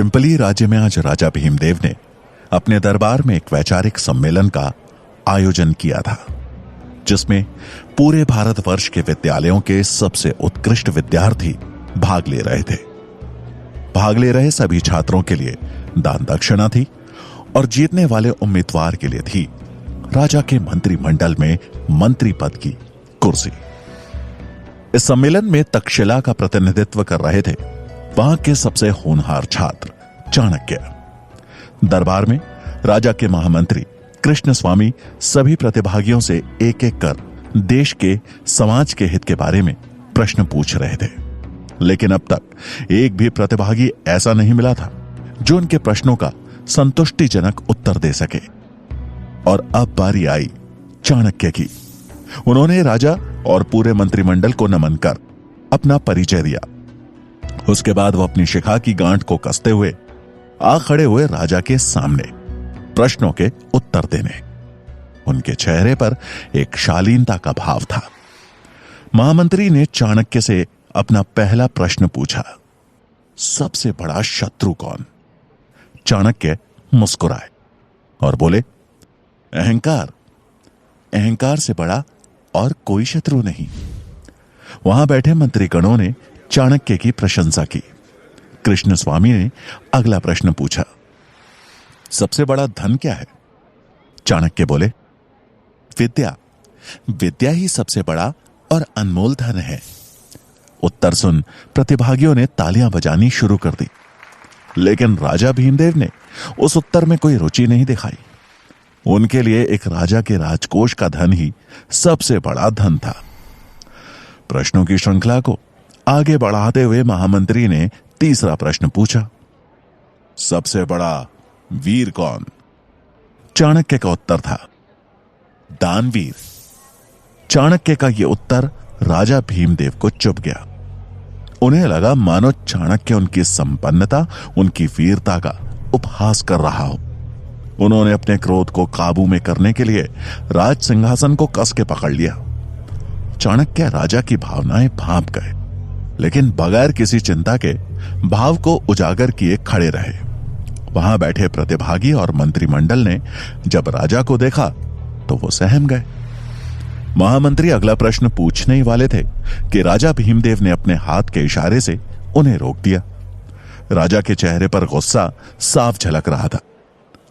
Pimply राज्य में आज राजा भीमदेव ने अपने दरबार में एक वैचारिक सम्मेलन का आयोजन किया था, जिसमें पूरे भारतवर्ष के विद्यालयों के सबसे उत्कृष्ट विद्यार्थी भाग ले रहे थे। भाग ले रहे सभी छात्रों के लिए दान दक्षिणा थी और जीतने वाले उम्मीदवार के लिए थी राजा के मंत्रिमंडल में मंत्री पद की कुर्सी। इस सम्मेलन में तक्षशिला का प्रतिनिधित्व कर रहे थे वहां के सबसे होनहार छात्र चाणक्य। दरबार में राजा के महामंत्री कृष्ण स्वामी सभी प्रतिभागियों से एक एक कर देश के समाज के हित के बारे में प्रश्न पूछ रहे थे, लेकिन अब तक एक भी प्रतिभागी ऐसा नहीं मिला था जो उनके प्रश्नों का संतुष्टिजनक उत्तर दे सके। और अब बारी आई चाणक्य की। उन्होंने राजा और पूरे मंत्रिमंडल को नमन कर अपना परिचय दिया। उसके बाद वो अपनी शिखा की गांठ को कसते हुए आ खड़े हुए राजा के सामने प्रश्नों के उत्तर देने। उनके चेहरे पर एक शालीनता का भाव था। महामंत्री ने चाणक्य से अपना पहला प्रश्न पूछा, सबसे बड़ा शत्रु कौन? चाणक्य मुस्कुराए और बोले, अहंकार। अहंकार से बड़ा और कोई शत्रु नहीं। वहां बैठे मंत्रीगणों ने चाणक्य की प्रशंसा की। कृष्ण स्वामी ने अगला प्रश्न पूछा, सबसे बड़ा धन क्या है? चाणक्य बोले, विद्या। विद्या ही सबसे बड़ा और अनमोल धन है। उत्तर सुन प्रतिभागियों ने तालियां बजानी शुरू कर दी, लेकिन राजा भीमदेव ने उस उत्तर में कोई रुचि नहीं दिखाई। उनके लिए एक राजा के राजकोष का धन ही सबसे बड़ा धन था। प्रश्नों की श्रृंखला को आगे बढ़ाते हुए महामंत्री ने तीसरा प्रश्न पूछा, सबसे बड़ा वीर कौन? चाणक्य का उत्तर था, दानवीर। चाणक्य का यह उत्तर राजा भीमदेव को चुभ गया। उन्हें लगा मानो चाणक्य उनकी संपन्नता, उनकी वीरता का उपहास कर रहा हो। उन्होंने अपने क्रोध को काबू में करने के लिए राज सिंहासन को कस के पकड़ लिया। चाणक्य राजा की भावनाएं भांप गए, लेकिन बगैर किसी चिंता के भाव को उजागर किए खड़े रहे। वहां बैठे प्रतिभागी और मंत्रिमंडल ने जब राजा को देखा तो वो सहम गए। महामंत्री अगला प्रश्न पूछने ही वाले थे कि राजा भीमदेव ने अपने हाथ के इशारे से उन्हें रोक दिया। राजा के चेहरे पर गुस्सा साफ झलक रहा था।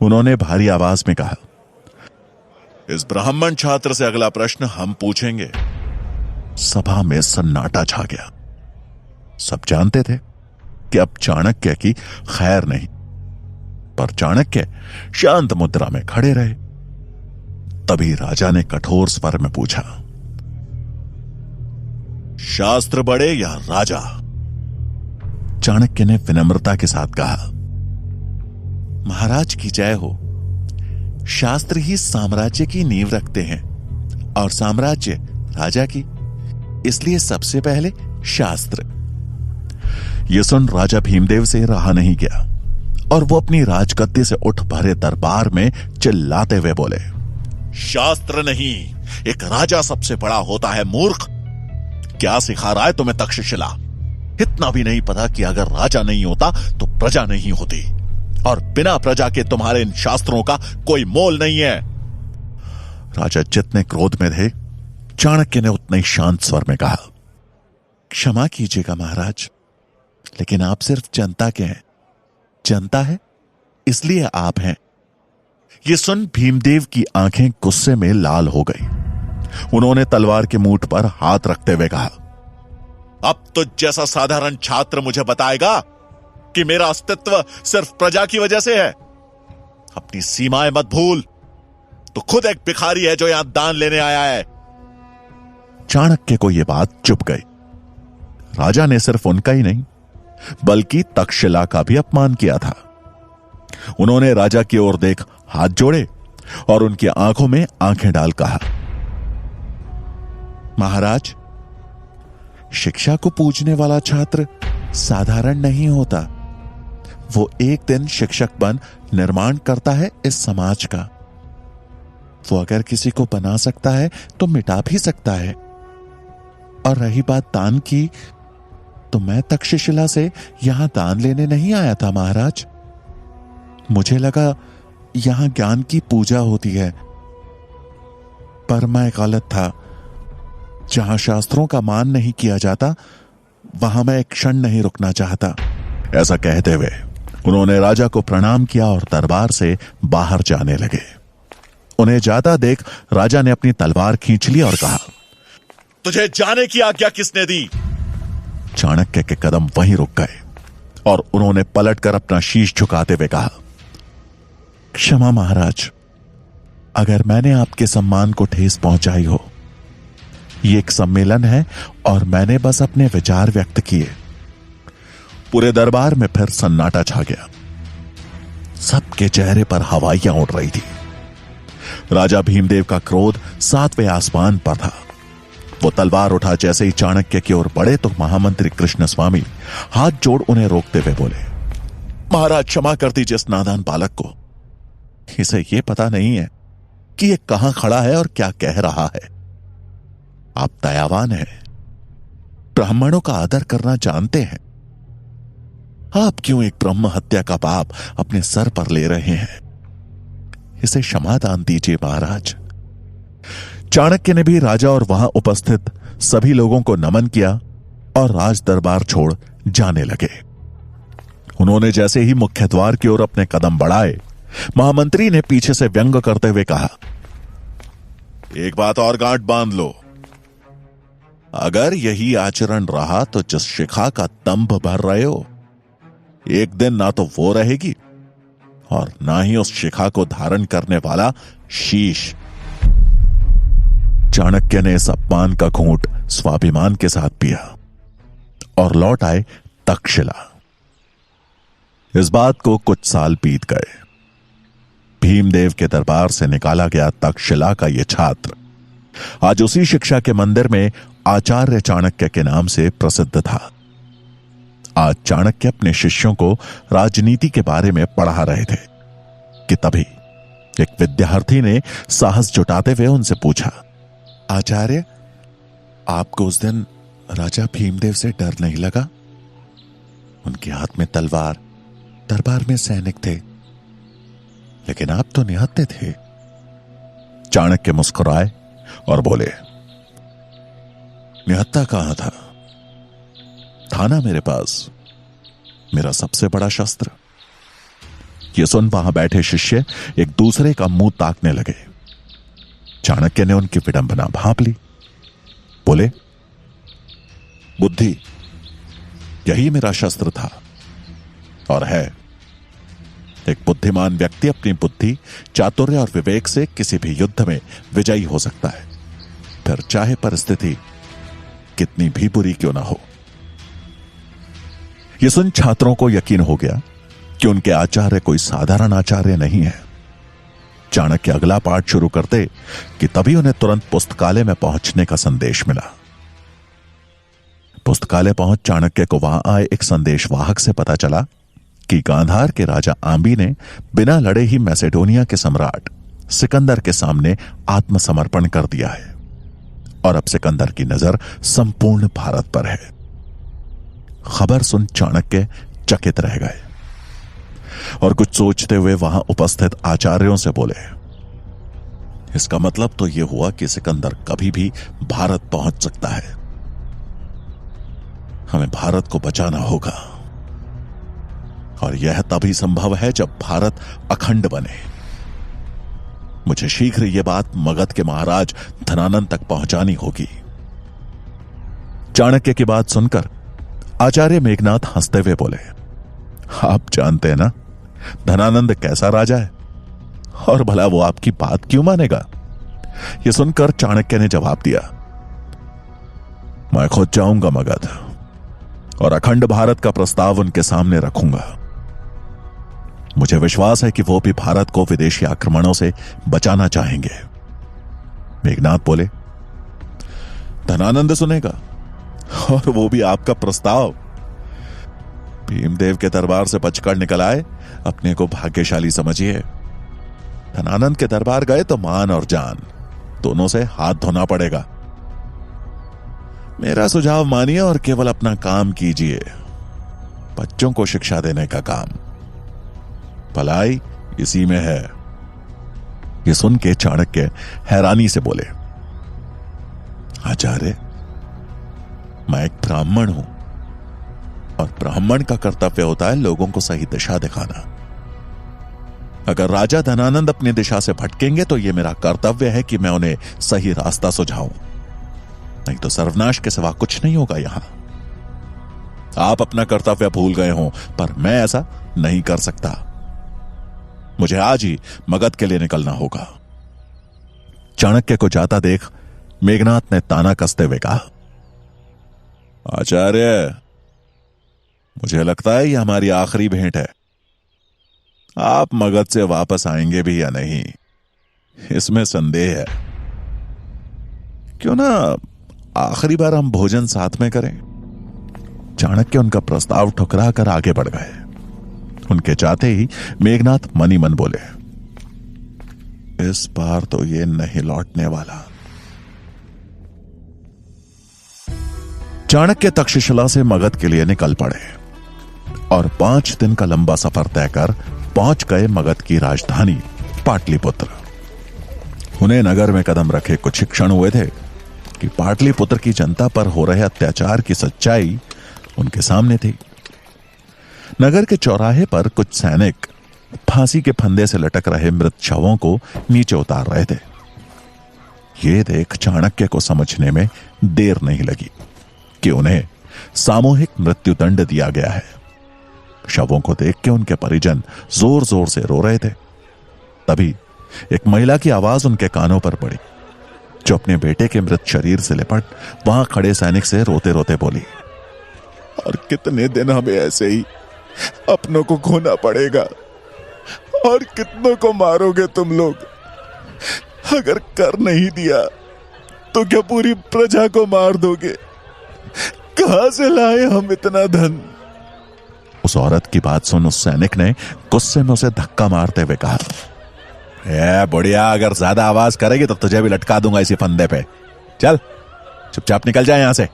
उन्होंने भारी आवाज में कहा, इस ब्राह्मण छात्र से अगला प्रश्न हम पूछेंगे। सभा में सन्नाटा छा गया। सब जानते थे कि अब चाणक्य की खैर नहीं, पर चाणक्य शांत मुद्रा में खड़े रहे। तभी राजा ने कठोर स्वर में पूछा, शास्त्र बड़े या राजा? चाणक्य ने विनम्रता के साथ कहा, महाराज की जय हो। शास्त्र ही साम्राज्य की नींव रखते हैं और साम्राज्य राजा की, इसलिए सबसे पहले शास्त्र। यह सुन राजा भीमदेव से रहा नहीं गया और वो अपनी राजगद्दी से उठ भरे दरबार में चिल्लाते हुए बोले, शास्त्र नहीं, एक राजा सबसे बड़ा होता है, मूर्ख। क्या सिखा रहा है तुम्हें तक्षशिला? इतना भी नहीं पता कि अगर राजा नहीं होता तो प्रजा नहीं होती, और बिना प्रजा के तुम्हारे इन शास्त्रों का कोई मोल नहीं है। राजा जितने क्रोध में थे, चाणक्य ने उतने ही शांत स्वर में कहा, क्षमा कीजिएगा महाराज, लेकिन आप सिर्फ जनता के हैं। जनता है इसलिए आप हैं। यह सुन भीमदेव की आंखें गुस्से में लाल हो गई। उन्होंने तलवार के मूठ पर हाथ रखते हुए कहा, अब तो जैसा साधारण छात्र मुझे बताएगा कि मेरा अस्तित्व सिर्फ प्रजा की वजह से है। अपनी सीमाएं मत भूल, तो खुद एक भिखारी है जो यहां दान लेने आया है। चाणक्य को यह बात चुभ गई। राजा ने सिर्फ उनका ही नहीं बल्कि तक्षशिला का भी अपमान किया था। उन्होंने राजा की ओर देख हाथ जोड़े और उनकी आंखों में आंखें डाल कहा, महाराज, शिक्षा को पूजने वाला छात्र साधारण नहीं होता। वो एक दिन शिक्षक बन निर्माण करता है इस समाज का। वो अगर किसी को बना सकता है तो मिटा भी सकता है। और रही बात दान की, तो मैं तक्षशिला से यहां दान लेने नहीं आया था महाराज। मुझे लगा यहां ज्ञान की पूजा होती है, पर मैं गलत था। जहां शास्त्रों का मान नहीं किया जाता, वहां मैं एक क्षण नहीं रुकना चाहता। ऐसा कहते हुए उन्होंने राजा को प्रणाम किया और दरबार से बाहर जाने लगे। उन्हें जाता देख राजा ने अपनी तलवार खींच ली और कहा, तुझे जाने की आज्ञा किसने दी? चाणक्य के कदम वहीं रुक गए और उन्होंने पलटकर अपना शीश झुकाते हुए कहा, क्षमा महाराज, अगर मैंने आपके सम्मान को ठेस पहुंचाई हो। ये एक सम्मेलन है और मैंने बस अपने विचार व्यक्त किए। पूरे दरबार में फिर सन्नाटा छा गया। सबके चेहरे पर हवाइयां उड़ रही थी। राजा भीमदेव का क्रोध 7वें आसमान पर था। वो तलवार उठा जैसे ही चाणक्य की ओर बढ़े तो महामंत्री कृष्ण स्वामी हाथ जोड़ उन्हें रोकते हुए बोले, महाराज क्षमा कर दीजिए इस नादान बालक को। इसे यह पता नहीं है कि ये कहां खड़ा है और क्या कह रहा है। आप दयावान हैं, ब्राह्मणों का आदर करना जानते हैं। आप क्यों एक ब्रह्म हत्या का पाप अपने सर पर ले रहे हैं? इसे क्षमा दान दीजिए महाराज। चाणक्य ने भी राजा और वहां उपस्थित सभी लोगों को नमन किया और राज दरबार छोड़ जाने लगे। उन्होंने जैसे ही मुख्य द्वार की ओर अपने कदम बढ़ाए, महामंत्री ने पीछे से व्यंग करते हुए कहा, एक बात और गांठ बांध लो। अगर यही आचरण रहा तो जिस शिखा का दंभ भर रहे हो, एक दिन ना तो वो रहेगी और ना ही उस शिखा को धारण करने वाला शीश। चाणक्य ने इस अपमान का घूंट स्वाभिमान के साथ पिया और लौट आए तक्षशिला। इस बात को कुछ साल बीत गए। भीमदेव के दरबार से निकाला गया तक्षशिला का यह छात्र आज उसी शिक्षा के मंदिर में आचार्य चाणक्य के नाम से प्रसिद्ध था। आज चाणक्य अपने शिष्यों को राजनीति के बारे में पढ़ा रहे थे कि तभी एक विद्यार्थी ने साहस जुटाते हुए उनसे पूछा, आचार्य, आपको उस दिन राजा भीमदेव से डर नहीं लगा? उनके हाथ में तलवार, दरबार में सैनिक थे, लेकिन आप तो निहत्थे थे। चाणक्य मुस्कुराए और बोले, निहत्था कहां था ना मेरे पास, मेरा सबसे बड़ा शस्त्र। यह सुन वहां बैठे शिष्य एक दूसरे का मुंह ताकने लगे। चाणक्य ने उनकी विडंबना भांप ली। बोले, बुद्धि, यही मेरा शस्त्र था और है। एक बुद्धिमान व्यक्ति अपनी बुद्धि, चातुर्य और विवेक से किसी भी युद्ध में विजयी हो सकता है, फिर चाहे परिस्थिति कितनी भी बुरी क्यों ना हो। यह सुन छात्रों को यकीन हो गया कि उनके आचार्य कोई साधारण आचार्य नहीं है। चाणक्य अगला पाठ शुरू करते कि तभी उन्हें तुरंत पुस्तकालय में पहुंचने का संदेश मिला। पुस्तकालय पहुंच चाणक्य को वहां आए एक संदेशवाहक से पता चला कि गांधार के राजा आंबी ने बिना लड़े ही मैसेडोनिया के सम्राट सिकंदर के सामने आत्मसमर्पण कर दिया है और अब सिकंदर की नजर संपूर्ण भारत पर है। खबर सुन चाणक्य चकित रह गए और कुछ सोचते हुए वहां उपस्थित आचार्यों से बोले, इसका मतलब तो यह हुआ कि सिकंदर कभी भी भारत पहुंच सकता है। हमें भारत को बचाना होगा और यह तभी संभव है जब भारत अखंड बने। मुझे शीघ्र यह बात मगध के महाराज धनानंद तक पहुंचानी होगी। चाणक्य की बात सुनकर आचार्य मेघनाथ हंसते हुए बोले, आप जानते हैं ना धनानंद कैसा राजा है, और भला वो आपकी बात क्यों मानेगा? यह सुनकर चाणक्य ने जवाब दिया, मैं खुद जाऊंगा मगध और अखंड भारत का प्रस्ताव उनके सामने रखूंगा। मुझे विश्वास है कि वो भी भारत को विदेशी आक्रमणों से बचाना चाहेंगे। मेघनाथ बोले, धनानंद सुनेगा और वो भी आपका प्रस्ताव? भीमदेव के दरबार से बचकर निकल आए अपने को भाग्यशाली समझिए। धनानंद के दरबार गए तो मान और जान दोनों से हाथ धोना पड़ेगा। मेरा सुझाव मानिए और केवल अपना काम कीजिए। बच्चों को शिक्षा देने का काम, भलाई इसी में है। ये सुन के चाणक्य हैरानी से बोले, आचार्य, मैं एक ब्राह्मण हूं और ब्राह्मण का कर्तव्य होता है लोगों को सही दिशा दिखाना। अगर राजा धनानंद अपनी दिशा से भटकेंगे तो यह मेरा कर्तव्य है कि मैं उन्हें सही रास्ता सुझाऊं, नहीं तो सर्वनाश के सिवा कुछ नहीं होगा यहां। आप अपना कर्तव्य भूल गए हो, पर मैं ऐसा नहीं कर सकता। मुझे आज ही मगध के लिए निकलना होगा। चाणक्य को जाता देख मेघनाथ ने ताना कसते हुए कहा, आचार्य, मुझे लगता है यह हमारी आखिरी भेंट है। आप मगध से वापस आएंगे भी या नहीं, इसमें संदेह है। क्यों ना आखिरी बार हम भोजन साथ में करें। चाणक्य उनका प्रस्ताव ठुकरा कर आगे बढ़ गए। उनके जाते ही मेघनाथ मनी मन बोले, इस बार तो ये नहीं लौटने वाला। चाणक्य तक्षशिला से मगध के लिए निकल पड़े और 5 दिन का लंबा सफर तय कर पहुंच गए मगध की राजधानी पाटलिपुत्र। उन्हें नगर में कदम रखे कुछ क्षण हुए थे कि पाटलिपुत्र की जनता पर हो रहे अत्याचार की सच्चाई उनके सामने थी। नगर के चौराहे पर कुछ सैनिक फांसी के फंदे से लटक रहे मृत शवों को नीचे उतार रहे थे। ये देख चाणक्य को समझने में देर नहीं लगी कि उन्हें सामूहिक मृत्युदंड दिया गया है। शवों को देख के उनके परिजन जोर जोर से रो रहे थे। तभी एक महिला की आवाज उनके कानों पर पड़ी, जो अपने बेटे के मृत शरीर से लिपट वहां खड़े सैनिक से रोते रोते बोली, और कितने दिन हमें ऐसे ही अपनों को खोना पड़ेगा, और कितनों को मारोगे तुम लोग। अगर कर नहीं दिया तो क्या पूरी प्रजा को मार दोगे? कहां से लाए हम इतना धन? उस औरत की बात सुन उस सैनिक ने गुस्से में उसे धक्का मारते हुए कहा, ए बुढ़िया, अगर ज्यादा आवाज करेगी तो तुझे भी लटका दूंगा इसी फंदे पे। चल चुपचाप निकल जाए यहां से।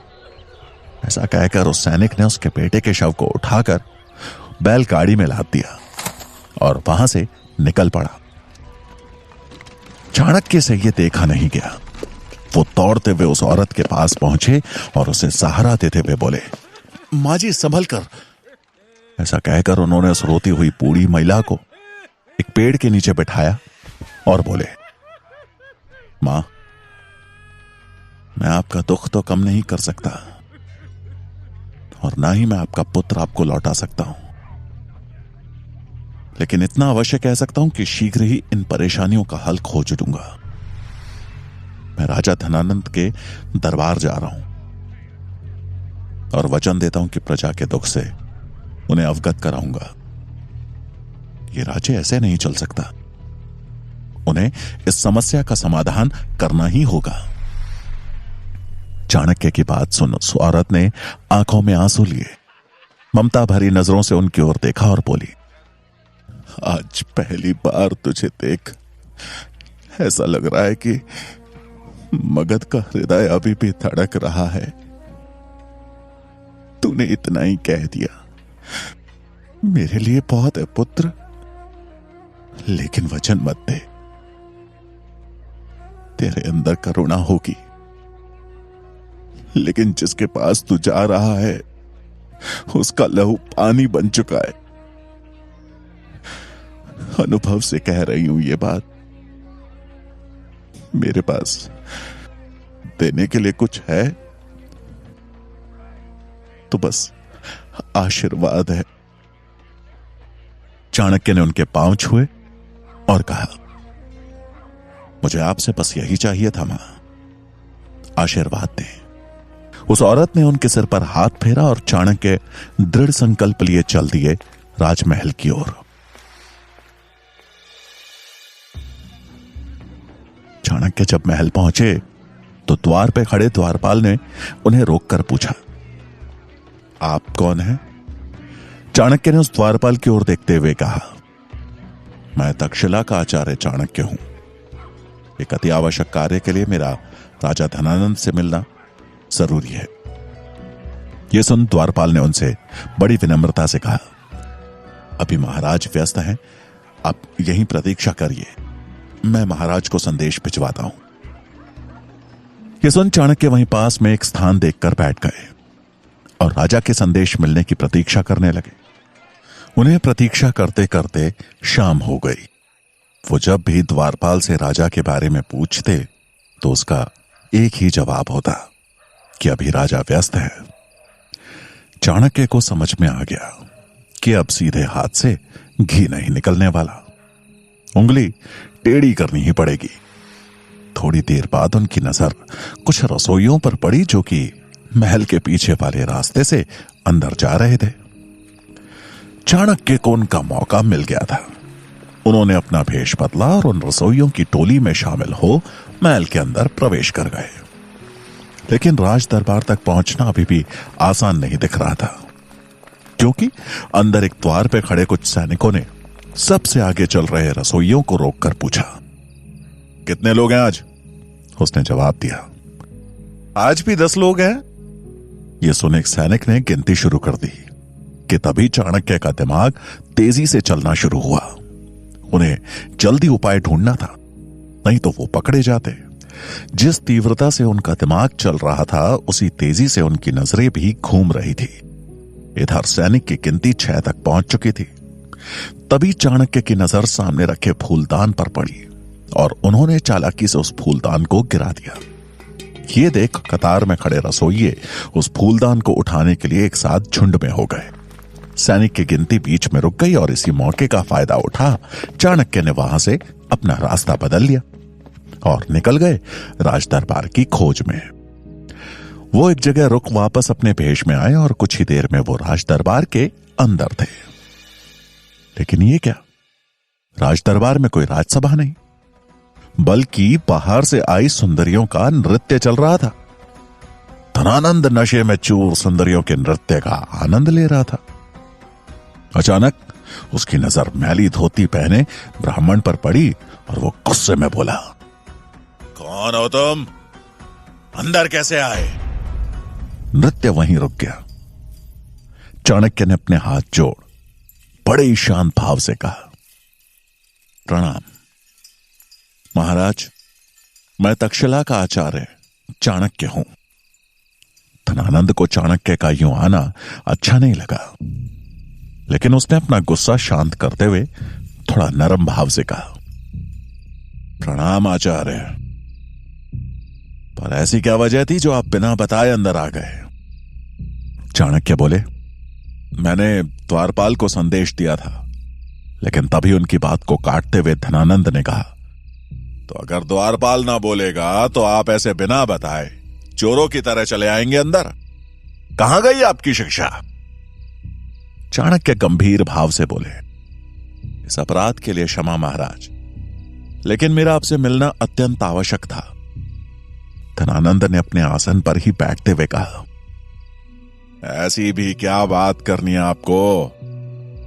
ऐसा कहकर उस सैनिक ने उसके बेटे के शव को उठाकर बैलगाड़ी में लाद दिया और वहां से निकल पड़ा। चाणक्य से यह देखा नहीं गया। वो दौड़ते हुए उस औरत के पास पहुंचे और उसे सहारा देते हुए बोले, मां जी संभल कर। ऐसा कहकर उन्होंने उस रोती हुई बूढ़ी महिला को एक पेड़ के नीचे बिठाया और बोले, मां, मैं आपका दुख तो कम नहीं कर सकता और ना ही मैं आपका पुत्र आपको लौटा सकता हूं, लेकिन इतना अवश्य कह सकता हूं कि शीघ्र ही इन परेशानियों का हल खोज दूंगा। मैं राजा धनानंद के दरबार जा रहा हूं और वचन देता हूं कि प्रजा के दुख से उन्हें अवगत कराऊंगा। ये राज्य ऐसे नहीं चल सकता। उन्हें इस समस्या का समाधान करना ही होगा। चाणक्य की बात सुन उस औरत ने आंखों में आंसू लिए ममता भरी नजरों से उनकी ओर देखा और बोली, आज पहली बार तुझे देख ऐसा लग रहा है कि मगध का हृदय अभी भी धड़क रहा है। तूने इतना ही कह दिया, मेरे लिए बहुत है पुत्र, लेकिन वचन मत दे, तेरे अंदर करुणा होगी, लेकिन जिसके पास तू जा रहा है उसका लहू पानी बन चुका है। अनुभव से कह रही हूं ये बात। मेरे पास देने के लिए कुछ है तो बस आशीर्वाद है। चाणक्य ने उनके पांव छुए और कहा, मुझे आपसे बस यही चाहिए था मां, आशीर्वाद दें। उस औरत ने उनके सिर पर हाथ फेरा और चाणक्य दृढ़ संकल्प लिए चल दिए राजमहल की ओर। चाणक्य जब महल पहुंचे तो द्वार पे खड़े द्वारपाल ने उन्हें रोककर पूछा, आप कौन हैं? चाणक्य ने उस द्वारपाल की ओर देखते हुए कहा, मैं तक्षशिला का आचार्य चाणक्य हूं। एक अति आवश्यक कार्य के लिए मेरा राजा धनानंद से मिलना जरूरी है। यह सुन द्वारपाल ने उनसे बड़ी विनम्रता से कहा, अभी महाराज व्यस्त हैं, आप यहीं प्रतीक्षा करिए, मैं महाराज को संदेश भिजवाता हूं। यह सुन चाणक्य वहीं पास में एक स्थान देखकर बैठ गए और राजा के संदेश मिलने की प्रतीक्षा करने लगे। उन्हें प्रतीक्षा करते करते शाम हो गई। वो जब भी द्वारपाल से राजा के बारे में पूछते तो उसका एक ही जवाब होता कि अभी राजा व्यस्त है। चाणक्य को समझ में आ गया कि अब सीधे हाथ से घी नहीं निकलने वाला, उंगली टेढ़ी करनी ही पड़ेगी। थोड़ी देर बाद उनकी नजर कुछ रसोइयों पर पड़ी जो कि महल के पीछे वाले रास्ते से अंदर जा रहे थे। चाणक्य को उनका मौका मिल गया था। उन्होंने अपना भेष बदला और उन रसोइयों की टोली में शामिल हो महल के अंदर प्रवेश कर गए। लेकिन राज दरबार तक पहुंचना अभी भी आसान नहीं दिख रहा था, क्योंकि अंदर एक द्वार पे खड़े कुछ सैनिकों ने सबसे आगे चल रहे रसोइयों को रोककर पूछा, कितने लोग हैं आज? उसने जवाब दिया, आज भी 10 लोग हैं। यह सुन एक सैनिक ने गिनती शुरू कर दी कि तभी चाणक्य का दिमाग तेजी से चलना शुरू हुआ। उन्हें जल्दी उपाय ढूंढना था, नहीं तो वो पकड़े जाते। जिस तीव्रता से उनका दिमाग चल रहा था उसी तेजी से उनकी नजरें भी घूम रही थी। इधर सैनिक की गिनती 6 तक पहुंच चुकी थी। तभी चाणक्य की नजर सामने रखे फूलदान पर पड़ी और उन्होंने चालाकी से उस फूलदान को गिरा दिया। ये देख कतार में खड़े रसोइये उस फूलदान को उठाने के लिए एक साथ झुंड में हो गए। सैनिक की गिनती बीच में रुक गई और इसी मौके का फायदा उठा चाणक्य ने वहां से अपना रास्ता बदल लिया और निकल गए राज दरबार की खोज में। वो एक जगह रुक वापस अपने भेष में आए और कुछ ही देर में वो राज दरबार के अंदर थे। लेकिन ये क्या, राज दरबार में कोई राजसभा नहीं, बल्कि बाहर से आई सुंदरियों का नृत्य चल रहा था। धनानंद नशे में चूर सुंदरियों के नृत्य का आनंद ले रहा था। अचानक उसकी नजर मैली धोती पहने ब्राह्मण पर पड़ी और वो गुस्से में बोला, कौन हो तुम? अंदर कैसे आए? नृत्य वहीं रुक गया। चाणक्य ने अपने हाथ जोड़ बड़े ही शांत भाव से कहा, प्रणाम महाराज, मैं तक्षशिला का आचार्य चाणक्य हूं। धनानंद को चाणक्य का यूं आना अच्छा नहीं लगा, लेकिन उसने अपना गुस्सा शांत करते हुए थोड़ा नरम भाव से कहा, प्रणाम आचार्य, पर ऐसी क्या वजह थी जो आप बिना बताए अंदर आ गए? चाणक्य बोले, मैंने द्वारपाल को संदेश दिया था। लेकिन तभी उनकी बात को काटते हुए धनानंद ने कहा, तो अगर द्वारपाल ना बोलेगा तो आप ऐसे बिना बताए चोरों की तरह चले आएंगे अंदर? कहां गई आपकी शिक्षा? चाणक्य गंभीर भाव से बोले, इस अपराध के लिए क्षमा महाराज, लेकिन मेरा आपसे मिलना अत्यंत आवश्यक था। धनानंद ने अपने आसन पर ही बैठते हुए कहा, ऐसी भी क्या बात करनी है आपको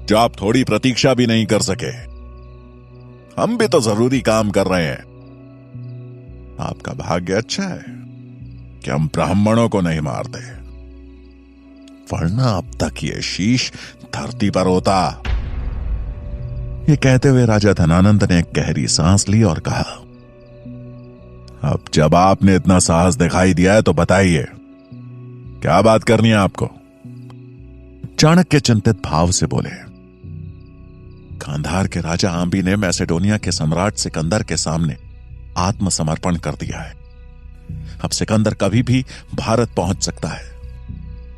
जो आप थोड़ी प्रतीक्षा भी नहीं कर सके? हम भी तो जरूरी काम कर रहे हैं। आपका भाग्य अच्छा है कि हम ब्राह्मणों को नहीं मारते, वरना अब तक ये शीश धरती पर होता। ये कहते हुए राजा धनानंद ने एक गहरी सांस ली और कहा, अब जब आपने इतना साहस दिखाई दिया है तो बताइए, क्या बात करनी है आपको? चाणक्य चिंतित भाव से बोले, गांधार के राजा आंबी ने मैसेडोनिया के सम्राट सिकंदर के सामने आत्मसमर्पण कर दिया है। अब सिकंदर कभी भी भारत पहुंच सकता है।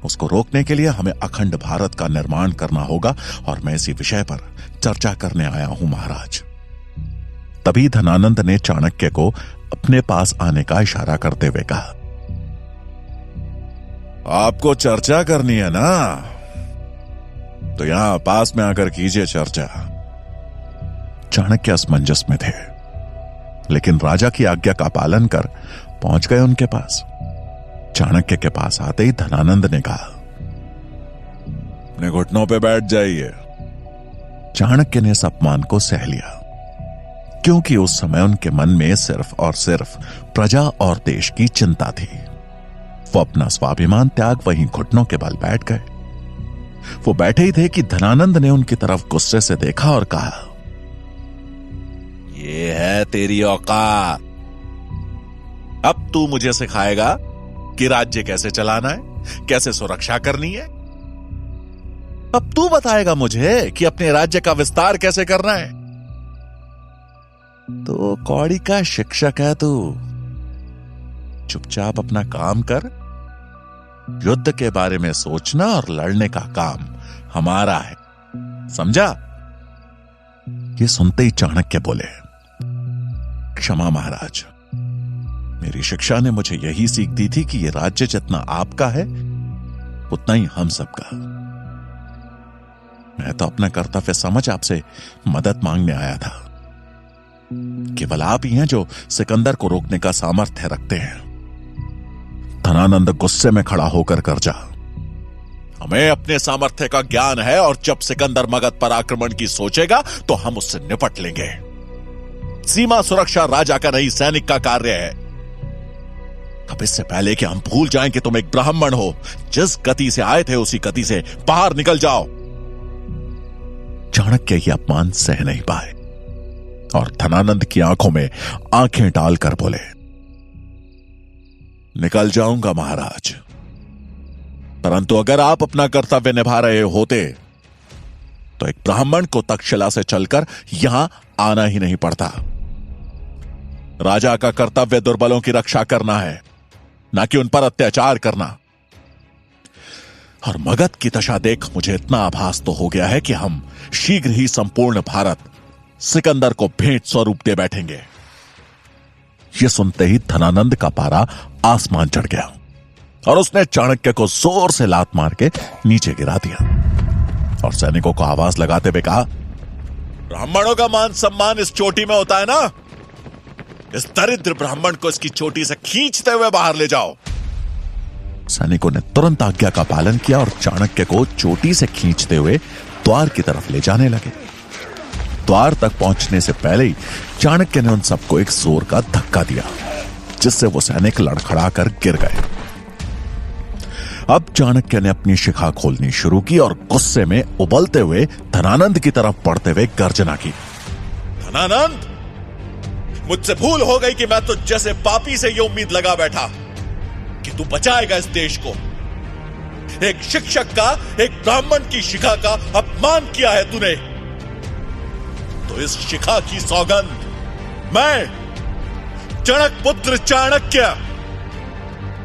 उसको रोकने के लिए हमें अखंड भारत का निर्माण करना होगा और मैं इसी विषय पर चर्चा करने आया हूं महाराज। तभी धनानंद ने चाणक्य को अपने पास आने का इशारा करते हुए कहा, आपको चर्चा करनी है ना, तो यहां पास में आकर कीजिए चर्चा। चाणक्य असमंजस में थे, लेकिन राजा की आज्ञा का पालन कर पहुंच गए उनके पास। चाणक्य के पास आते ही धनानंद ने कहा, अपने घुटनों पे बैठ जाइए। चाणक्य ने इस अपमान को सह लिया, क्योंकि उस समय उनके मन में सिर्फ और सिर्फ प्रजा और देश की चिंता थी। वो अपना स्वाभिमान त्याग वहीं घुटनों के बल बैठ गए। वो बैठे ही थे कि धनानंद ने उनकी तरफ गुस्से से देखा और कहा, ये है तेरी औकात। अब तू मुझे सिखाएगा कि राज्य कैसे चलाना है, कैसे सुरक्षा करनी है। अब तू बताएगा मुझे कि अपने राज्य का विस्तार कैसे करना है। तो कौड़ी का शिक्षक है तू। चुपचाप अपना काम कर। युद्ध के बारे में सोचना और लड़ने का काम हमारा है, समझा? ये सुनते ही चाणक्य बोले, क्षमा महाराज, मेरी शिक्षा ने मुझे यही सीख दी थी कि यह राज्य जितना आपका है उतना ही हम सबका। मैं तो अपना कर्तव्य समझ आपसे मदद मांगने आया था। केवल आप ही हैं जो सिकंदर को रोकने का सामर्थ्य रखते हैं। धनानंद गुस्से में खड़ा होकर गरजा, हमें अपने सामर्थ्य का ज्ञान है और जब सिकंदर मगध पर आक्रमण की सोचेगा तो हम उससे निपट लेंगे। सीमा सुरक्षा राजा का नहीं, सैनिक का कार्य है। अब इससे पहले कि हम भूल जाएं कि तुम एक ब्राह्मण हो, जिस गति से आए थे उसी गति से बाहर निकल जाओ। चाणक्य ये अपमान सह नहीं पाए और धनानंद की आंखों में आंखें डालकर बोले, निकल जाऊंगा महाराज, परंतु अगर आप अपना कर्तव्य निभा रहे होते तो एक ब्राह्मण को तक्षशिला से चलकर यहां आना ही नहीं पड़ता। राजा का कर्तव्य दुर्बलों की रक्षा करना है, ना कि उन पर अत्याचार करना। और मगध की दशा देख मुझे इतना आभास तो हो गया है कि हम शीघ्र ही संपूर्ण भारत सिकंदर को भेंट स्वरूप दे बैठेंगे। यह सुनते ही धनानंद का पारा आसमान चढ़ गया और उसने चाणक्य को जोर से लात मार के नीचे गिरा दिया और सैनिकों को आवाज लगाते हुए कहा, ब्राह्मणों का मान सम्मान इस चोटी में होता है ना? इस दरिद्र ब्राह्मण को इसकी चोटी से खींचते हुए बाहर ले जाओ। सैनिकों ने तुरंत आज्ञा का पालन किया और चाणक्य को चोटी से खींचते हुए द्वार की तरफ ले जाने लगे। द्वार तक पहुंचने से पहले ही चाणक्य ने उन सबको एक जोर का धक्का दिया, जिससे वो सैनिक लड़खड़ाकर गिर गए। अब चाणक्य ने अपनी शिखा खोलनी शुरू की और गुस्से में उबलते हुए धनानंद की तरफ बढ़ते हुए गर्जना की, धनानंद, मुझसे भूल हो गई कि मैं तो जैसे पापी से ये उम्मीद लगा बैठा कि तू बचाएगा इस देश को। एक शिक्षक का, एक ब्राह्मण की शिखा का अपमान किया है तूने। तो इस शिखा की सौगंध मैं, चणक पुत्र चाणक्य,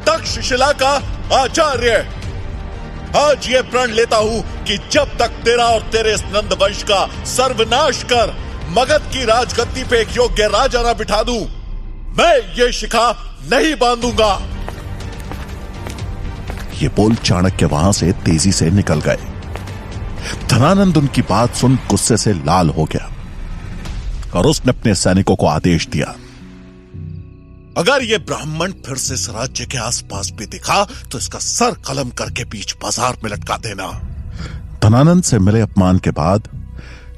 तक्षशिला का आचार्य, आज ये प्रण लेता हूं कि जब तक तेरा और तेरे इस नंद वंश का सर्वनाश कर मगध की राजगद्दी पे एक योग्य राजा ना बिठा दूं, मैं ये शिखा नहीं बांधूंगा। ये बोल चाणक्य वहां से तेजी से निकल गए। धनानंद उनकी बात सुन गुस्से से लाल हो गया और उसने अपने सैनिकों को आदेश दिया, अगर ये ब्राह्मण फिर से इस राज्य के आसपास भी दिखा तो इसका सर कलम करके बीच बाजार में लटका देना। धनानंद से मिले अपमान के बाद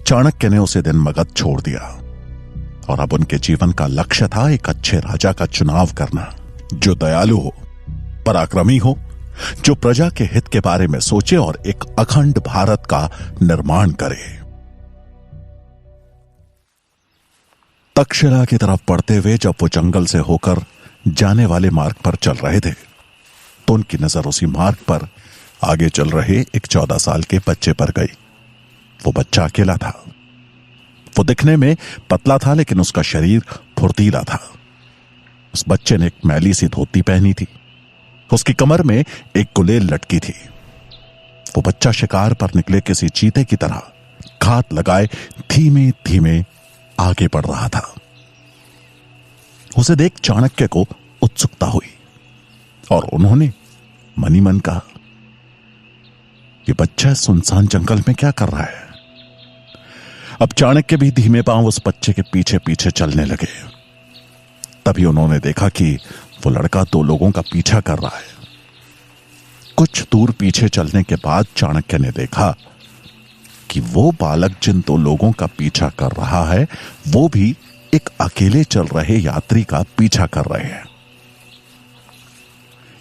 चाणक्य ने उसे दिन मगध छोड़ दिया और अब उनके जीवन का लक्ष्य था एक अच्छे राजा का चुनाव करना, जो दयालु हो, पराक्रमी हो, जो प्रजा के हित के बारे में सोचे और एक अखंड भारत का निर्माण करे। तक्षशिला की तरफ बढ़ते हुए जब वो जंगल से होकर जाने वाले मार्ग पर चल रहे थे तो उनकी नजर उसी मार्ग पर आगे चल रहे एक 14 साल के बच्चे पर गई। वो बच्चा अकेला था। वो दिखने में पतला था लेकिन उसका शरीर फुर्तीला था। उस बच्चे ने एक मैली सी धोती पहनी थी। उसकी कमर में एक गुलेल लटकी थी। वो बच्चा शिकार पर निकले किसी चीते की तरह घात लगाए धीमे धीमे आगे बढ़ रहा था। उसे देख चाणक्य को उत्सुकता हुई और उन्होंने मनी मन कहा, ये बच्चा सुनसान जंगल में क्या कर रहा है? अब चाणक्य भी धीमे पांव उस बच्चे के पीछे पीछे चलने लगे। तभी उन्होंने देखा कि वो लड़का 2 लोगों का पीछा कर रहा है। कुछ दूर पीछे चलने के बाद चाणक्य ने देखा कि वो बालक जिन 2 लोगों का पीछा कर रहा है वो भी एक अकेले चल रहे यात्री का पीछा कर रहे हैं।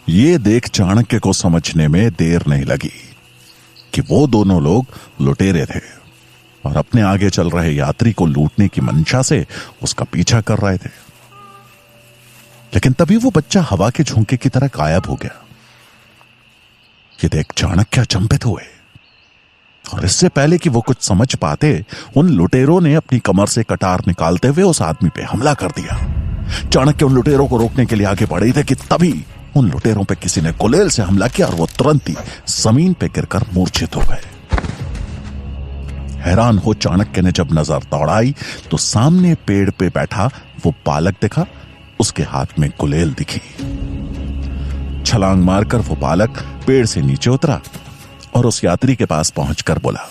ये देख चाणक्य को समझने में देर नहीं लगी कि वो दोनों लोग लुटेरे थे और अपने आगे चल रहे यात्री को लूटने की मंशा से उसका पीछा कर रहे थे। लेकिन तभी वो बच्चा हवा के झोंके की तरह गायब हो गया। ये देख चाणक्य अचंभित हुए और इससे पहले कि वो कुछ समझ पाते, उन लुटेरों ने अपनी कमर से कटार निकालते हुए उस आदमी पे हमला कर दिया। चाणक्य उन लुटेरों को रोकने के लिए आगे बढ़े थे कि तभी उन लुटेरों पे किसी ने गुलेल से हमला किया और वो तुरंत ही जमीन पे गिरकर मूर्छित हो गए। हैरान हो चाणक्य ने जब नजर दौड़ाई तो सामने पेड़ पे बैठा वो बालक दिखा। उसके हाथ में गुलेल दिखी। छलांग मारकर वो बालक पेड़ से नीचे उतरा और उस यात्री के पास पहुंचकर बोला,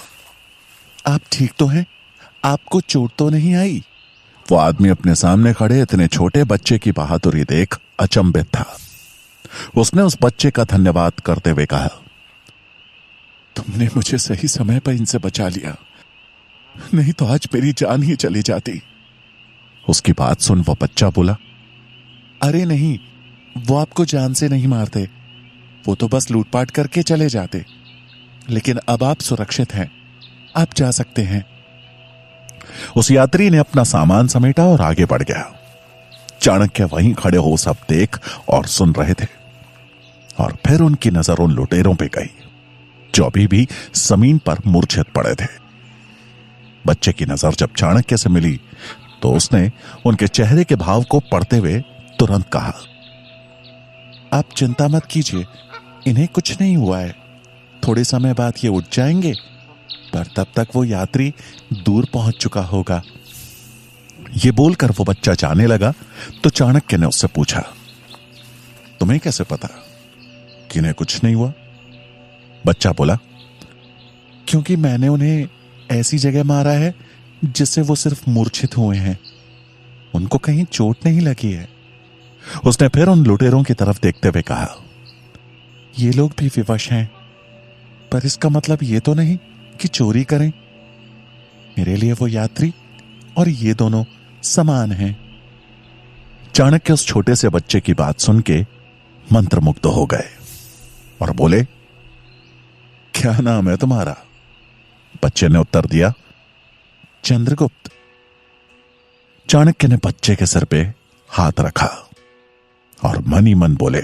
आप ठीक तो हैं? आपको चोट तो नहीं आई? वो आदमी अपने सामने खड़े इतने छोटे बच्चे की बहादुरी देख अचंभित था। उसने उस बच्चे का धन्यवाद करते हुए कहा, तुमने मुझे सही समय पर इनसे बचा लिया, नहीं तो आज मेरी जान ही चली जाती। उसकी बात सुन वो बच्चा बोला, अरे नहीं, वो आपको जान से नहीं मारते, वो तो बस लूटपाट करके चले जाते। लेकिन अब आप सुरक्षित हैं, आप जा सकते हैं। उस यात्री ने अपना सामान समेटा और आगे बढ़ गया। चाणक्य वहीं खड़े हो सब देख और सुन रहे थे और फिर उनकी नजर उन लुटेरों पे गई जो अभी भी जमीन पर मूर्छित पड़े थे। बच्चे की नजर जब चाणक्य से मिली तो उसने उनके चेहरे के भाव को पढ़ते हुए तुरंत कहा, आप चिंता मत कीजिए, इन्हें कुछ नहीं हुआ है। थोड़े समय बाद ये उठ जाएंगे, पर तब तक वो यात्री दूर पहुंच चुका होगा। ये बोलकर वो बच्चा जाने लगा तो चाणक्य ने उससे पूछा, तुम्हें कैसे पता कि इन्हें कुछ नहीं हुआ? बच्चा बोला, क्योंकि मैंने उन्हें ऐसी जगह मारा है जिससे वो सिर्फ मूर्छित हुए हैं, उनको कहीं चोट नहीं लगी है। उसने फिर उन लुटेरों की तरफ देखते हुए कहा, ये लोग भी विवश हैं, पर इसका मतलब ये तो नहीं कि चोरी करें। मेरे लिए वो यात्री और ये दोनों समान हैं। चाणक्य उस छोटे से बच्चे की बात सुन के मंत्रमुग्ध हो गए और बोले, क्या नाम है तुम्हारा? बच्चे ने उत्तर दिया, चंद्रगुप्त। चाणक्य ने बच्चे के सिर पे हाथ रखा और मन ही मन बोले,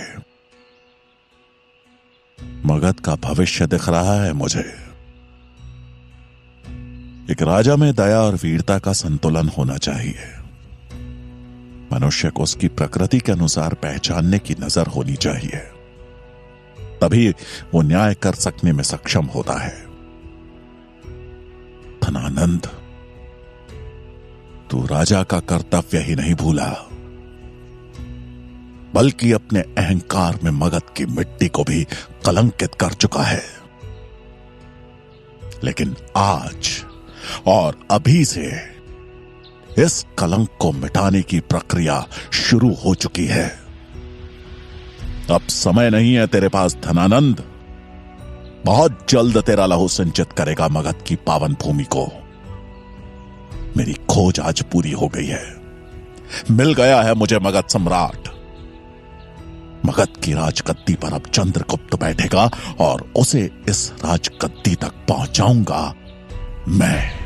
मगध का भविष्य दिख रहा है मुझे। एक राजा में दया और वीरता का संतुलन होना चाहिए। मनुष्य को उसकी प्रकृति के अनुसार पहचानने की नजर होनी चाहिए, तभी वो न्याय कर सकने में सक्षम होता है। धनानंद, तू राजा का कर्तव्य ही नहीं भूला, बल्कि अपने अहंकार में मगध की मिट्टी को भी कलंकित कर चुका है। लेकिन आज और अभी से इस कलंक को मिटाने की प्रक्रिया शुरू हो चुकी है। अब समय नहीं है तेरे पास धनानंद। बहुत जल्द तेरा लहू सिंचित करेगा मगध की पावन भूमि को। मेरी खोज आज पूरी हो गई है। मिल गया है मुझे मगध सम्राट। मगध की राजगद्दी पर अब चंद्रगुप्त बैठेगा और उसे इस राजगद्दी तक पहुंचाऊंगा मैं।